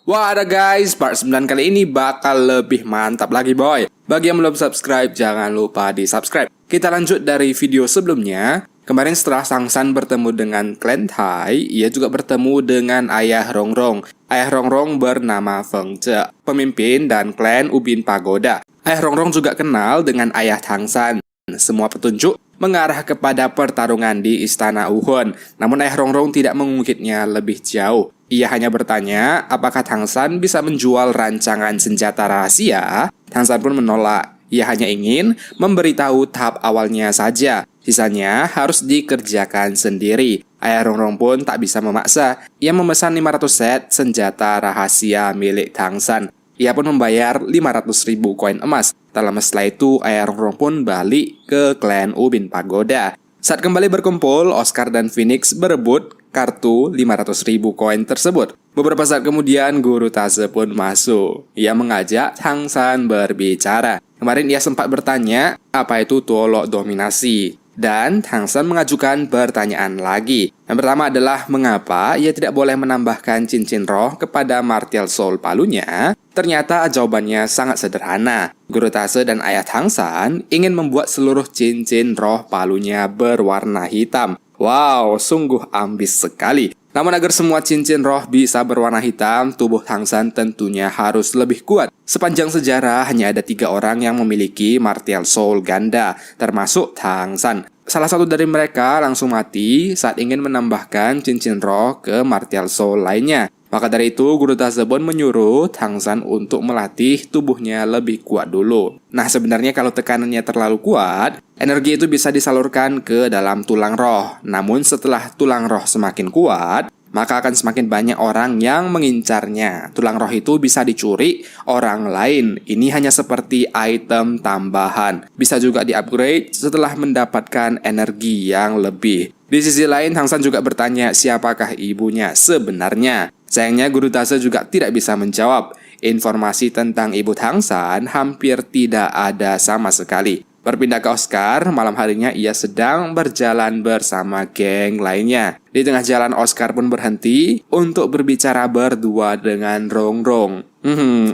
Wah ada guys, part 9 kali ini bakal lebih mantap lagi boy. Bagi yang belum subscribe, jangan lupa di subscribe. Kita lanjut dari video sebelumnya. Kemarin setelah Sang San bertemu dengan klan Tai, ia juga bertemu dengan ayah Rongrong. Ayah Rongrong bernama Feng Ce, pemimpin dan klan Ubin Pagoda. Ayah Rongrong juga kenal dengan ayah Tang San. Semua petunjuk mengarah kepada pertarungan di Istana Wuhun. Namun ayah Rongrong tidak mengungkitnya lebih jauh. Ia hanya bertanya apakah Tang San bisa menjual rancangan senjata rahasia. Tang San pun menolak. Ia hanya ingin memberitahu tahap awalnya saja. Sisanya harus dikerjakan sendiri. Ayah Rongrong pun tak bisa memaksa. Ia memesan 500 set senjata rahasia milik Tang San. Ia pun membayar 500.000 koin emas. Tak lama setelah itu, ayah Rongrong pun balik ke klan Ubin Pagoda. Saat kembali berkumpul, Oscar dan Phoenix berebut kartu 500.000 koin tersebut. Beberapa saat kemudian, Guru Tase pun masuk. Ia mengajak Tang San berbicara. Kemarin ia sempat bertanya, apa itu Tuolok Dominasi? Dan Tang San mengajukan pertanyaan lagi. Yang pertama adalah mengapa ia tidak boleh menambahkan cincin roh kepada martial soul palunya? Ternyata jawabannya sangat sederhana. Guru Tase dan ayah Tang San ingin membuat seluruh cincin roh palunya berwarna hitam. Wow, sungguh ambis sekali. Namun agar semua cincin roh bisa berwarna hitam, tubuh Tang San tentunya harus lebih kuat. Sepanjang sejarah hanya ada 3 orang yang memiliki martial soul ganda, termasuk Tang San. Salah satu dari mereka langsung mati saat ingin menambahkan cincin roh ke martial soul lainnya. Maka dari itu, Guru Tase pun menyuruh Tang San untuk melatih tubuhnya lebih kuat dulu. Nah, sebenarnya kalau tekanannya terlalu kuat, energi itu bisa disalurkan ke dalam tulang roh. Namun setelah tulang roh semakin kuat, maka akan semakin banyak orang yang mengincarnya. Tulang roh itu bisa dicuri orang lain. Ini hanya seperti item tambahan. Bisa juga di-upgrade setelah mendapatkan energi yang lebih. Di sisi lain, Tang San juga bertanya siapakah ibunya sebenarnya. Sayangnya Guru Tase juga tidak bisa menjawab. Informasi tentang ibu Tang San hampir tidak ada sama sekali. Berpindah ke Oscar, malam harinya ia sedang berjalan bersama geng lainnya. Di tengah jalan, Oscar pun berhenti untuk berbicara berdua dengan Rongrong.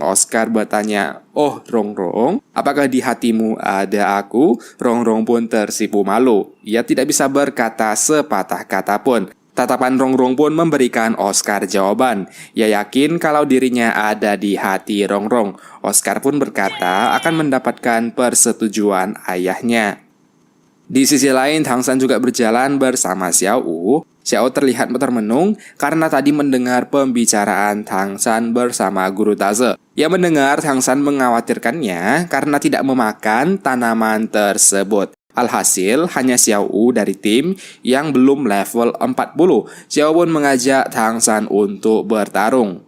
Oscar bertanya, "Oh Rongrong, apakah di hatimu ada aku?" Rongrong pun tersipu malu. Ia tidak bisa berkata sepatah kata pun. Tatapan Rongrong pun memberikan Oscar jawaban. Ia yakin kalau dirinya ada di hati Rongrong. Oscar pun berkata akan mendapatkan persetujuan ayahnya. Di sisi lain, Tang San juga berjalan bersama Xiao Wu. Xiao terlihat termenung karena tadi mendengar pembicaraan Tang San bersama Guru Tase. Ia mendengar Tang San mengkhawatirkannya karena tidak memakan tanaman tersebut. Alhasil, hanya Xiao Wu dari tim yang belum level 40. Xiao pun mengajak Tang San untuk bertarung.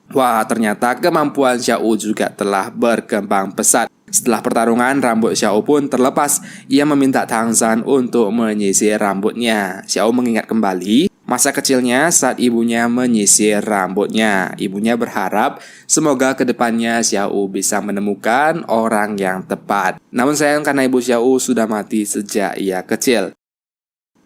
Wah, ternyata kemampuan Xiao Wu juga telah berkembang pesat. Setelah pertarungan, rambut Xiao pun terlepas. Ia meminta Tang San untuk menyisir rambutnya. Xiao mengingat kembali masa kecilnya saat ibunya menyisir rambutnya. Ibunya berharap semoga kedepannya Xiao Wu bisa menemukan orang yang tepat. Namun sayang karena ibu Xiao Wu sudah mati sejak ia kecil.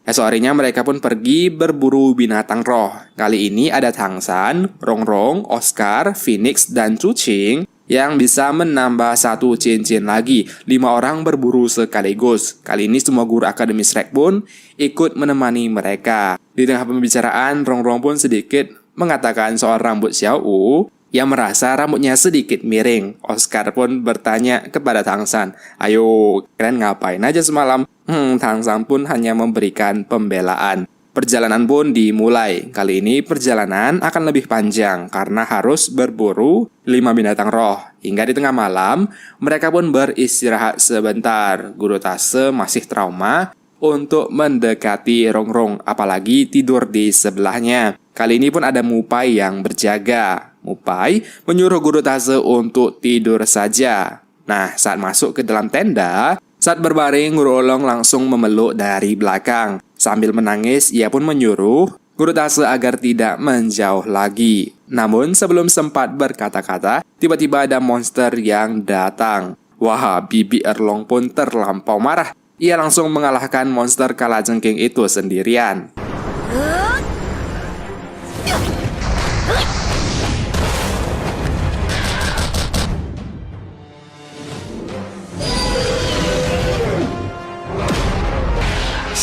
Esok harinya mereka pun pergi berburu binatang roh. Kali ini ada Tang San, Rongrong, Oscar, Phoenix, dan Chu Qing yang bisa menambah 1 cincin lagi. 5 orang berburu sekaligus. Kali ini semua guru Akademi Shrek pun ikut menemani mereka. Di tengah pembicaraan, Rongrong pun sedikit mengatakan soal rambut Xiao Wu yang merasa rambutnya sedikit miring. Oscar pun bertanya kepada Tang San, "Ayo, kalian ngapain aja semalam?" Tang San pun hanya memberikan pembelaan. Perjalanan pun dimulai. Kali ini perjalanan akan lebih panjang karena harus berburu 5 binatang roh. Hingga di tengah malam, mereka pun beristirahat sebentar. Guru Tase masih trauma untuk mendekati Rongrong, apalagi tidur di sebelahnya. Kali ini pun ada Mupai yang berjaga. Mupai menyuruh Guru Tase untuk tidur saja. Nah, saat masuk ke dalam tenda, saat berbaring, Guru Olong langsung memeluk dari belakang. Sambil menangis, ia pun menyuruh Guru Tase agar tidak menjauh lagi. Namun sebelum sempat berkata-kata, tiba-tiba ada monster yang datang. Wah, Bibi Erlong pun terlampau marah. Ia langsung mengalahkan monster kalajengking itu sendirian.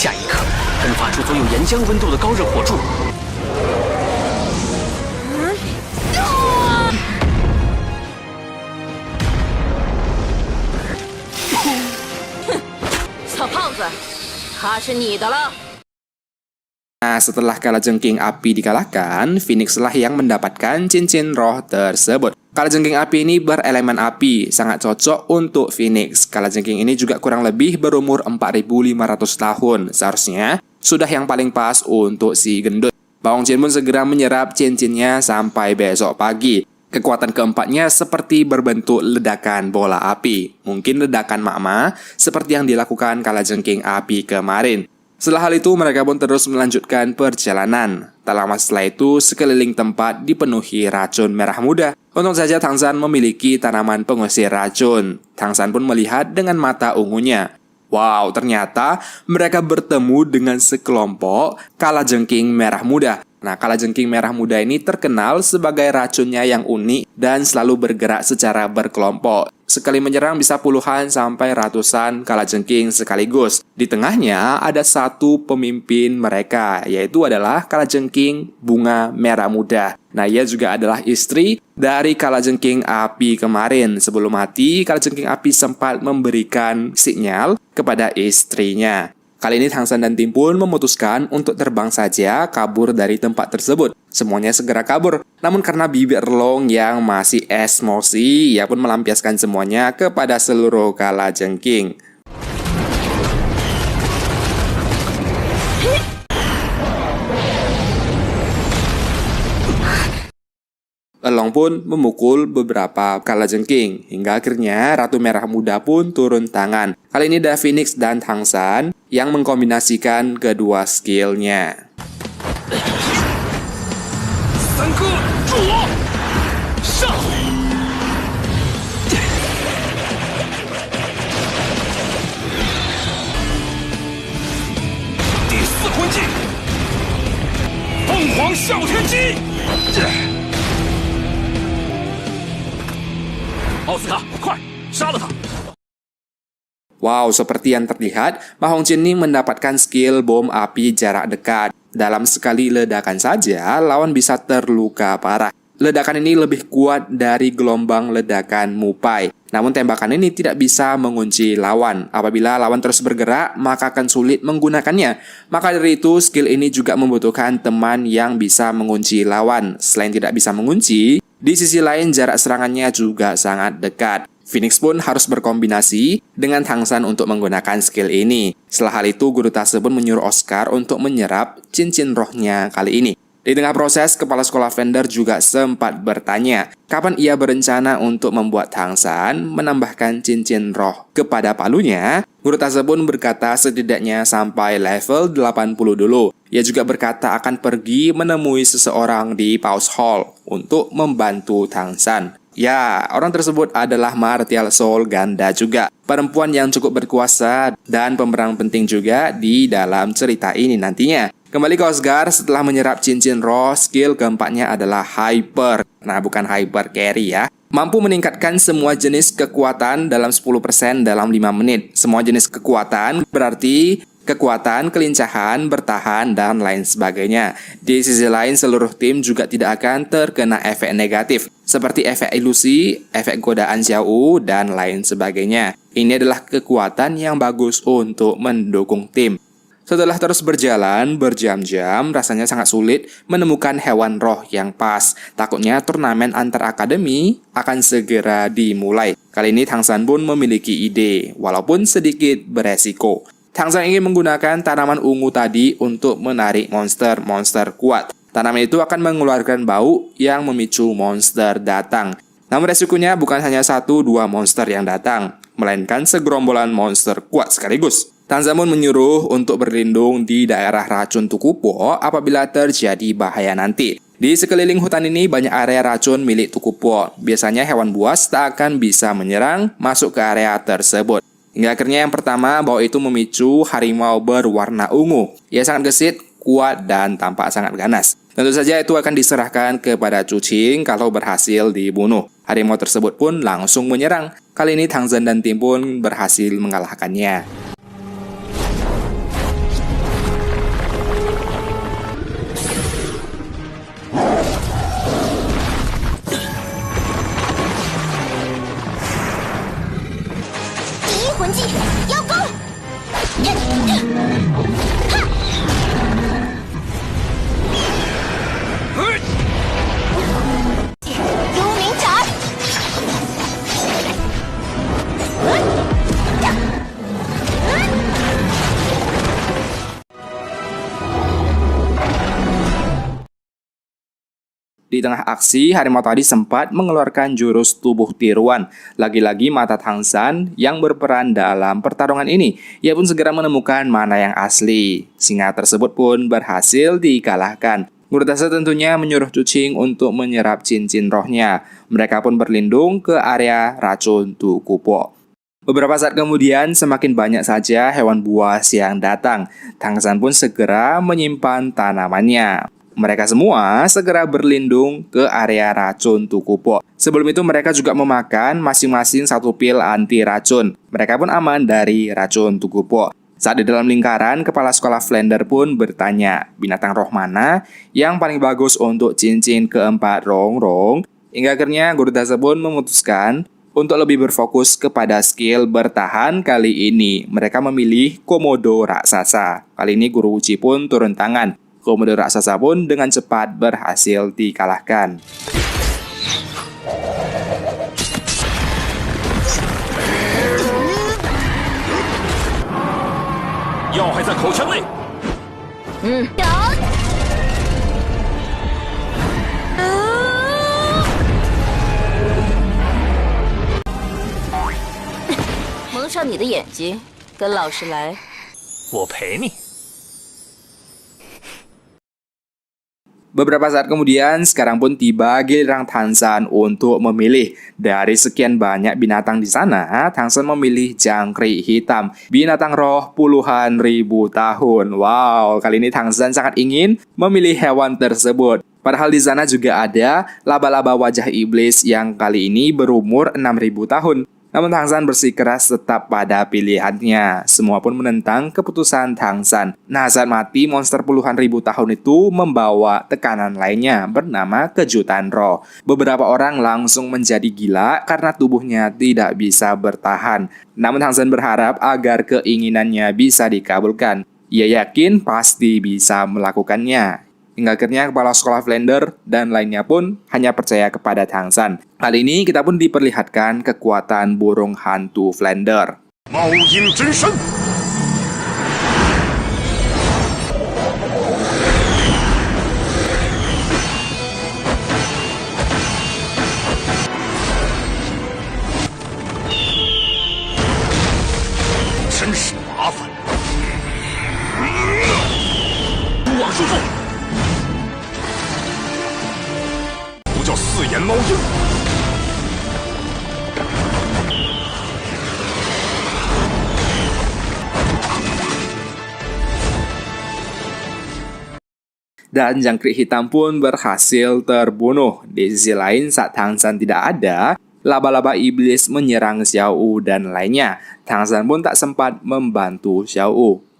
下一刻，喷发出足有岩浆温度的高热火柱。小胖子，他是你的了。 Nah, setelah kalajengking api dikalahkan, Phoenix lah yang mendapatkan cincin roh tersebut. Kalajengking api ini berelemen api, sangat cocok untuk Phoenix. Kalajengking ini juga kurang lebih berumur 4.500 tahun. Seharusnya sudah yang paling pas untuk si gendut. Bang Hong Jin pun segera menyerap cincinnya sampai besok pagi. Kekuatan keempatnya seperti berbentuk ledakan bola api. Mungkin ledakan magma seperti yang dilakukan kalajengking api kemarin. Setelah hal itu, mereka pun terus melanjutkan perjalanan. Tak lama setelah itu, sekeliling tempat dipenuhi racun merah muda. Untung saja Tang San memiliki tanaman pengusir racun. Tang San pun melihat dengan mata ungunya. Wow, ternyata mereka bertemu dengan sekelompok kalajengking merah muda. Nah, kalajengking merah muda ini terkenal sebagai racunnya yang unik dan selalu bergerak secara berkelompok. Sekali menyerang bisa puluhan sampai ratusan kalajengking sekaligus. Di tengahnya ada satu pemimpin mereka, yaitu adalah kalajengking bunga merah muda. Nah, ia juga adalah istri dari kalajengking api kemarin. Sebelum mati, kalajengking api sempat memberikan sinyal kepada istrinya. Kali ini Tang San dan tim pun memutuskan untuk terbang saja kabur dari tempat tersebut. Semuanya segera kabur. Namun karena Bibi Erlong yang masih emosi, ia pun melampiaskan semuanya kepada seluruh kalajengking. Erlong pun memukul beberapa kalajengking, hingga akhirnya Ratu Merah Muda pun turun tangan. Kali ini ada Phoenix dan Tang San yang mengkombinasikan kedua skillnya. Wow, seperti yang terlihat, Ma Hongqin ini mendapatkan skill bom api jarak dekat. Dalam sekali ledakan saja, lawan bisa terluka parah. Ledakan ini lebih kuat dari gelombang ledakan Mupai. Namun tembakan ini tidak bisa mengunci lawan. Apabila lawan terus bergerak, maka akan sulit menggunakannya. Maka dari itu, skill ini juga membutuhkan teman yang bisa mengunci lawan. Selain tidak bisa mengunci, di sisi lain jarak serangannya juga sangat dekat. Phoenix pun harus berkombinasi dengan Tang San untuk menggunakan skill ini. Setelah hal itu, Guru Tase pun menyuruh Oscar untuk menyerap cincin rohnya kali ini. Di tengah proses, kepala sekolah Fender juga sempat bertanya kapan ia berencana untuk membuat Tang San menambahkan cincin roh kepada palunya. Guru Tase pun berkata setidaknya sampai level 80 dulu. Ia juga berkata akan pergi menemui seseorang di Pause Hall untuk membantu Tang San. Ya, orang tersebut adalah Martial Soul Ganda juga. Perempuan yang cukup berkuasa dan pemeran penting juga di dalam cerita ini nantinya. Kembali ke Oscar, setelah menyerap cincin roh, skill keempatnya adalah Hyper. Nah, bukan Hyper Carry ya. Mampu meningkatkan semua jenis kekuatan dalam 10% dalam 5 menit. Semua jenis kekuatan berarti kekuatan, kelincahan, bertahan, dan lain sebagainya. Di sisi lain, seluruh tim juga tidak akan terkena efek negatif, seperti efek ilusi, efek godaan Xiao, dan lain sebagainya. Ini adalah kekuatan yang bagus untuk mendukung tim. Setelah terus berjalan berjam-jam, rasanya sangat sulit menemukan hewan roh yang pas. Takutnya turnamen antar akademi akan segera dimulai. Kali ini Tang San pun memiliki ide, walaupun sedikit beresiko. Tang San ingin menggunakan tanaman ungu tadi untuk menarik monster-monster kuat. Tanaman itu akan mengeluarkan bau yang memicu monster datang. Namun resikonya bukan hanya 1-2 monster yang datang, melainkan segerombolan monster kuat sekaligus. Tang San pun menyuruh untuk berlindung di daerah racun Tukupo apabila terjadi bahaya nanti. Di sekeliling hutan ini banyak area racun milik Tukupo. Biasanya hewan buas tak akan bisa menyerang masuk ke area tersebut. Hingga akhirnya yang pertama, bau itu memicu harimau berwarna ungu. Ia sangat gesit, kuat, dan tampak sangat ganas. Tentu saja itu akan diserahkan kepada Cucing kalau berhasil dibunuh. Harimau tersebut pun langsung menyerang. Kali ini Tang San dan tim pun berhasil mengalahkannya. Di tengah aksi, harimau tadi sempat mengeluarkan jurus tubuh tiruan. Lagi-lagi mata Tang San yang berperan dalam pertarungan ini. Ia pun segera menemukan mana yang asli. Singa tersebut pun berhasil dikalahkan. Guru Tase tentunya menyuruh Cucing untuk menyerap cincin rohnya. Mereka pun berlindung ke area racun Tukupo. Beberapa saat kemudian, semakin banyak saja hewan buas yang datang. Tang San pun segera menyimpan tanamannya. Mereka semua segera berlindung ke area racun Tukupo. Sebelum itu mereka juga memakan masing-masing satu pil anti racun. Mereka pun aman dari racun Tukupo. Saat di dalam lingkaran, kepala sekolah Flander pun bertanya, binatang roh mana yang paling bagus untuk cincin keempat Rongrong? Hingga akhirnya Guru Tase pun memutuskan untuk lebih berfokus kepada skill bertahan kali ini. Mereka memilih Komodo Raksasa. Kali ini Guru Uchi pun turun tangan. Komodo Raksasa pun dengan cepat berhasil dikalahkan.蒙上你的眼睛，跟老师来。我陪你。 Beberapa saat kemudian, sekarang pun tiba giliran Tang San untuk memilih. Dari sekian banyak binatang di sana, Tang San memilih jangkrik hitam, binatang roh puluhan ribu tahun. Wow, kali ini Tang San sangat ingin memilih hewan tersebut. Padahal di sana juga ada laba-laba wajah iblis yang kali ini berumur 6.000 tahun. Namun Tang San bersikeras tetap pada pilihannya. Semua pun menentang keputusan Tang San. Nah, saat mati, monster puluhan ribu tahun itu membawa tekanan lainnya bernama kejutan roh. Beberapa orang langsung menjadi gila karena tubuhnya tidak bisa bertahan. Namun Tang San berharap agar keinginannya bisa dikabulkan. Ia yakin pasti bisa melakukannya. Hingga akhirnya kepala sekolah Flander dan lainnya pun hanya percaya kepada Tang San. Kali ini kita pun diperlihatkan kekuatan burung hantu Flander. Mao Yin Zhen Shen.真是麻烦。蛛网束缚。 叫四眼猫鹰。Dan jangkrik hitam pun berhasil terbunuh. Di sisi lain, saat Tang San tidak ada, laba-laba iblis menyerang Xiao Wu dan lainnya. Tang San pun tak sempat membantu Xiao Wu.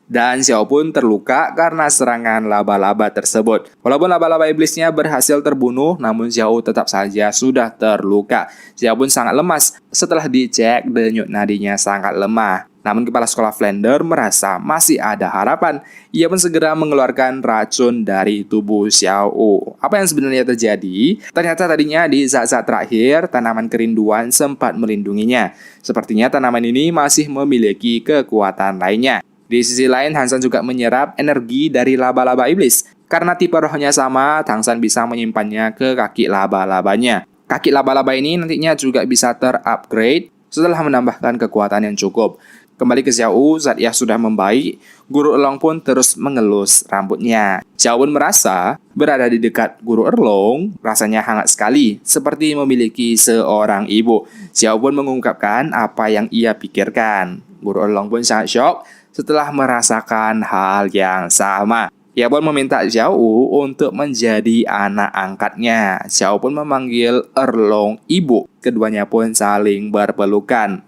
Dan Xiao pun terluka karena serangan laba-laba tersebut. Walaupun laba-laba iblisnya berhasil terbunuh, namun Xiao tetap saja sudah terluka. Xiao pun sangat lemas. Setelah dicek, denyut nadinya sangat lemah. Namun kepala sekolah Flander merasa masih ada harapan. Ia pun segera mengeluarkan racun dari tubuh Xiao Wu. Apa yang sebenarnya terjadi? Ternyata tadinya di saat-saat terakhir, tanaman kerinduan sempat melindunginya. Sepertinya tanaman ini masih memiliki kekuatan lainnya. Di sisi lain, Tang San juga menyerap energi dari laba-laba iblis. Karena tipe rohnya sama, Tang San bisa menyimpannya ke kaki laba-labanya. Kaki laba-laba ini nantinya juga bisa terupgrade setelah menambahkan kekuatan yang cukup. Kembali ke Xiao Wu, saat ia sudah membaik, Guru Erlong pun terus mengelus rambutnya. Xiao Wu merasa berada di dekat Guru Erlong rasanya hangat sekali, seperti memiliki seorang ibu. Xiao Wu pun mengungkapkan apa yang ia pikirkan. Guru Erlong pun sangat syok setelah merasakan hal yang sama. Ia pun meminta Xiao Wu untuk menjadi anak angkatnya. Xiao pun memanggil Erlong ibu. Keduanya pun saling berpelukan.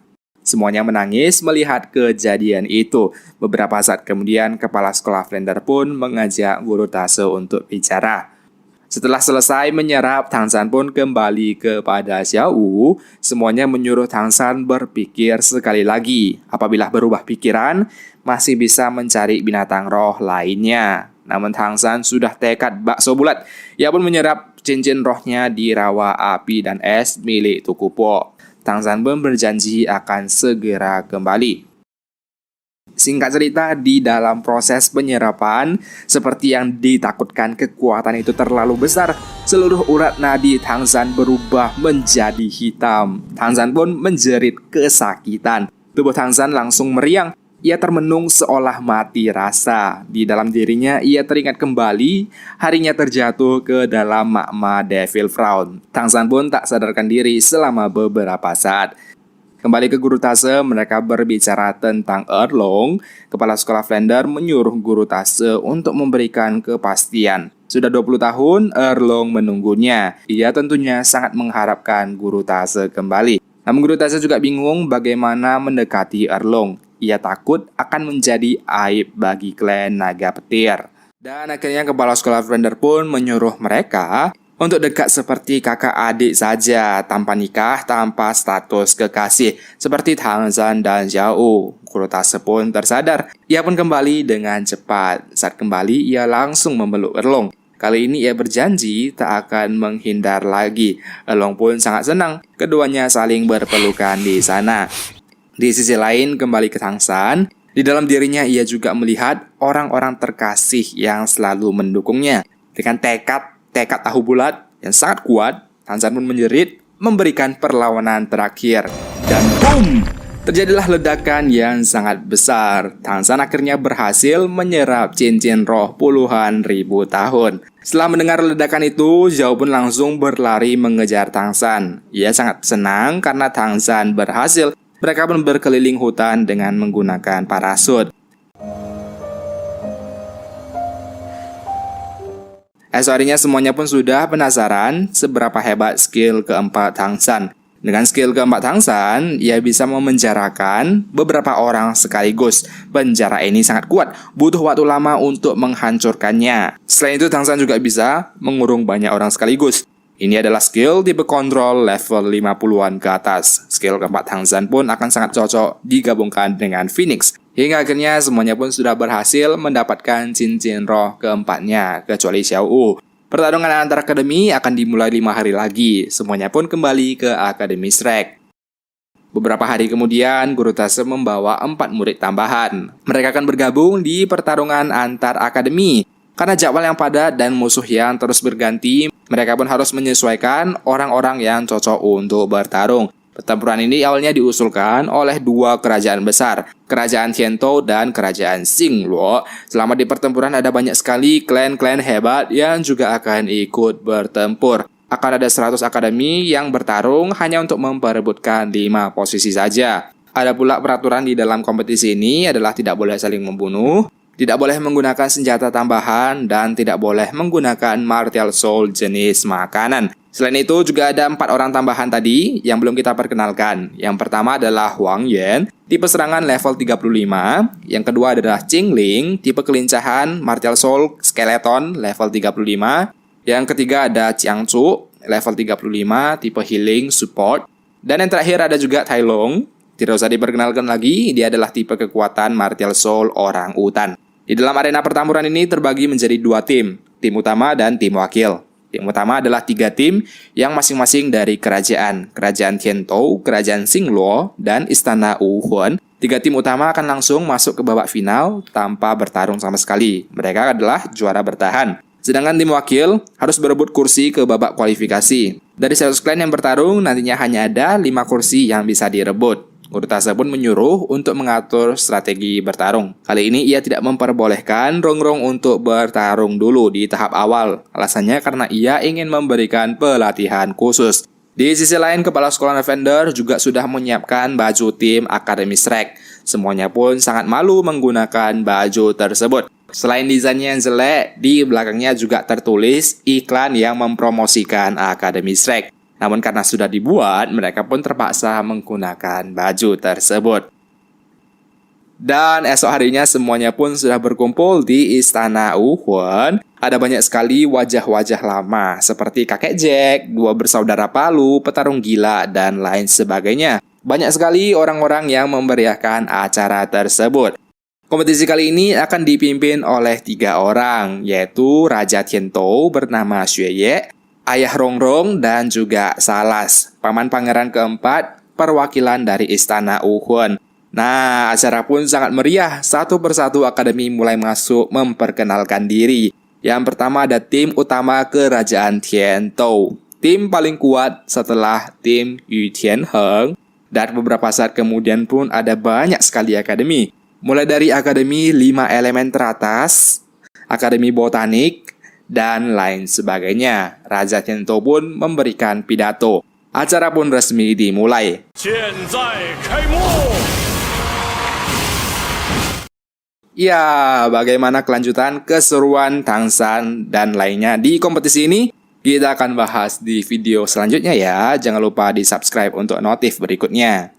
Semuanya menangis melihat kejadian itu. Beberapa saat kemudian, kepala sekolah Flander pun mengajak Guru Tase untuk bicara. Setelah selesai menyerap, Tang San pun kembali kepada Xiao Wu. Semuanya menyuruh Tang San berpikir sekali lagi. Apabila berubah pikiran, masih bisa mencari binatang roh lainnya. Namun Tang San sudah tekad bakso bulat. Ia pun menyerap cincin rohnya di rawa api dan es milik Tuku Po. Tang San pun berjanji akan segera kembali. Singkat cerita, di dalam proses penyerapan, seperti yang ditakutkan kekuatan itu terlalu besar, seluruh urat nadi Tang San berubah menjadi hitam. Tang San pun menjerit kesakitan. Tubuh Tang San langsung meriang. Ia termenung seolah mati rasa. Di dalam dirinya ia teringat kembali harinya terjatuh ke dalam magma Devil Frown. Tang San pun tak sadarkan diri selama beberapa saat. Kembali ke Guru Tase, mereka berbicara tentang Erlong. Kepala sekolah Flander menyuruh Guru Tase untuk memberikan kepastian. Sudah 20 tahun Erlong menunggunya. Ia tentunya sangat mengharapkan Guru Tase kembali. Namun Guru Tase juga bingung bagaimana mendekati Erlong. Ia takut akan menjadi aib bagi klan Naga Petir. Dan akhirnya kepala sekolah Flander pun menyuruh mereka untuk dekat seperti kakak adik saja, tanpa nikah, tanpa status kekasih, seperti Tang San dan Xiao Wu. Guru Tase pun tersadar. Ia pun kembali dengan cepat. Saat kembali, ia langsung memeluk Erlong. Kali ini ia berjanji tak akan menghindar lagi. Erlong pun sangat senang. Keduanya saling berpelukan di sana. Di sisi lain, kembali ke Tang San, di dalam dirinya ia juga melihat orang-orang terkasih yang selalu mendukungnya. Dengan tekad tahu bulat yang sangat kuat, Tang San pun menjerit, memberikan perlawanan terakhir. Dan boom! Terjadilah ledakan yang sangat besar. Tang San akhirnya berhasil menyerap cincin roh puluhan ribu tahun. Setelah mendengar ledakan itu, Zhao pun langsung berlari mengejar Tang San. Ia sangat senang karena Tang San berhasil. Mereka pun berkeliling hutan dengan menggunakan parasut. Esok harinya semuanya pun sudah penasaran seberapa hebat skill keempat Tang San. Dengan skill keempat Tang San, ia bisa memenjarakan beberapa orang sekaligus. Penjara ini sangat kuat, butuh waktu lama untuk menghancurkannya. Selain itu, Tang San juga bisa mengurung banyak orang sekaligus. Ini adalah skill tipe kontrol level 50-an ke atas. Skill keempat Tang San pun akan sangat cocok digabungkan dengan Phoenix. Hingga akhirnya semuanya pun sudah berhasil mendapatkan cincin roh keempatnya, kecuali Xiao Wu. Pertarungan antar akademi akan dimulai 5 hari lagi. Semuanya pun kembali ke Akademi Shrek. Beberapa hari kemudian, Guru Tase membawa 4 murid tambahan. Mereka akan bergabung di pertarungan antar akademi. Karena jadwal yang padat dan musuh yang terus berganti, mereka pun harus menyesuaikan orang-orang yang cocok untuk bertarung. Pertempuran ini awalnya diusulkan oleh 2 kerajaan besar, Kerajaan Tiantou dan Kerajaan Xingluo. Selama di pertempuran ada banyak sekali klan-klan hebat yang juga akan ikut bertempur. Akan ada 100 akademi yang bertarung hanya untuk memperebutkan 5 posisi saja. Ada pula peraturan di dalam kompetisi ini adalah tidak boleh saling membunuh, tidak boleh menggunakan senjata tambahan, dan tidak boleh menggunakan martial soul jenis makanan. Selain itu juga ada 4 orang tambahan tadi yang belum kita perkenalkan. Yang pertama adalah Huang Yuan, tipe serangan level 35. Yang kedua adalah Qing Ling, tipe kelincahan martial soul skeleton level 35. Yang ketiga ada Jiang Chu, level 35, tipe healing support. Dan yang terakhir ada juga Tai Long, Tidak usah diperkenalkan lagi, dia adalah tipe kekuatan martial soul orang utan. Di dalam arena pertempuran ini terbagi menjadi 2 tim utama dan tim wakil. Tim utama adalah 3 tim yang masing-masing dari kerajaan Tiantou, kerajaan Xingluo, dan istana Wuhuan. 3 tim utama akan langsung masuk ke babak final tanpa bertarung sama sekali. Mereka adalah juara bertahan. Sedangkan tim wakil harus berebut kursi ke babak kualifikasi. Dari 100 klan yang bertarung, nantinya hanya ada 5 kursi yang bisa direbut. Urtase pun menyuruh untuk mengatur strategi bertarung. Kali ini ia tidak memperbolehkan Rongrong untuk bertarung dulu di tahap awal. Alasannya karena ia ingin memberikan pelatihan khusus. Di sisi lain, Kepala Sekolah Lavender juga sudah menyiapkan baju tim Akademi Shrek. Semuanya pun sangat malu menggunakan baju tersebut. Selain desainnya yang jelek, di belakangnya juga tertulis iklan yang mempromosikan Akademi Shrek. Namun karena sudah dibuat, mereka pun terpaksa menggunakan baju tersebut. Dan esok harinya semuanya pun sudah berkumpul di Istana Wuhuan. Ada banyak sekali wajah-wajah lama seperti kakek Jack, 2 bersaudara Palu, petarung gila, dan lain sebagainya. Banyak sekali orang-orang yang memeriahkan acara tersebut. Kompetisi kali ini akan dipimpin oleh 3 orang, yaitu Raja Tiantou bernama Xue Ye, Ayah Rongrong, dan juga Salas, paman pangeran keempat perwakilan dari Istana Wuhuan. Nah, acara pun sangat meriah. Satu persatu akademi mulai masuk memperkenalkan diri. Yang pertama ada tim utama kerajaan Tiantou, tim paling kuat setelah tim Yu Tianheng. Dan beberapa saat kemudian pun ada banyak sekali akademi. Mulai dari akademi 5 elemen teratas, akademi botanik, dan lain sebagainya. Raja Tiantou pun memberikan pidato. Acara pun resmi dimulai. Ya, bagaimana kelanjutan keseruan Tangshan dan lainnya di kompetisi ini? Kita akan bahas di video selanjutnya ya. Jangan lupa di subscribe untuk notif berikutnya.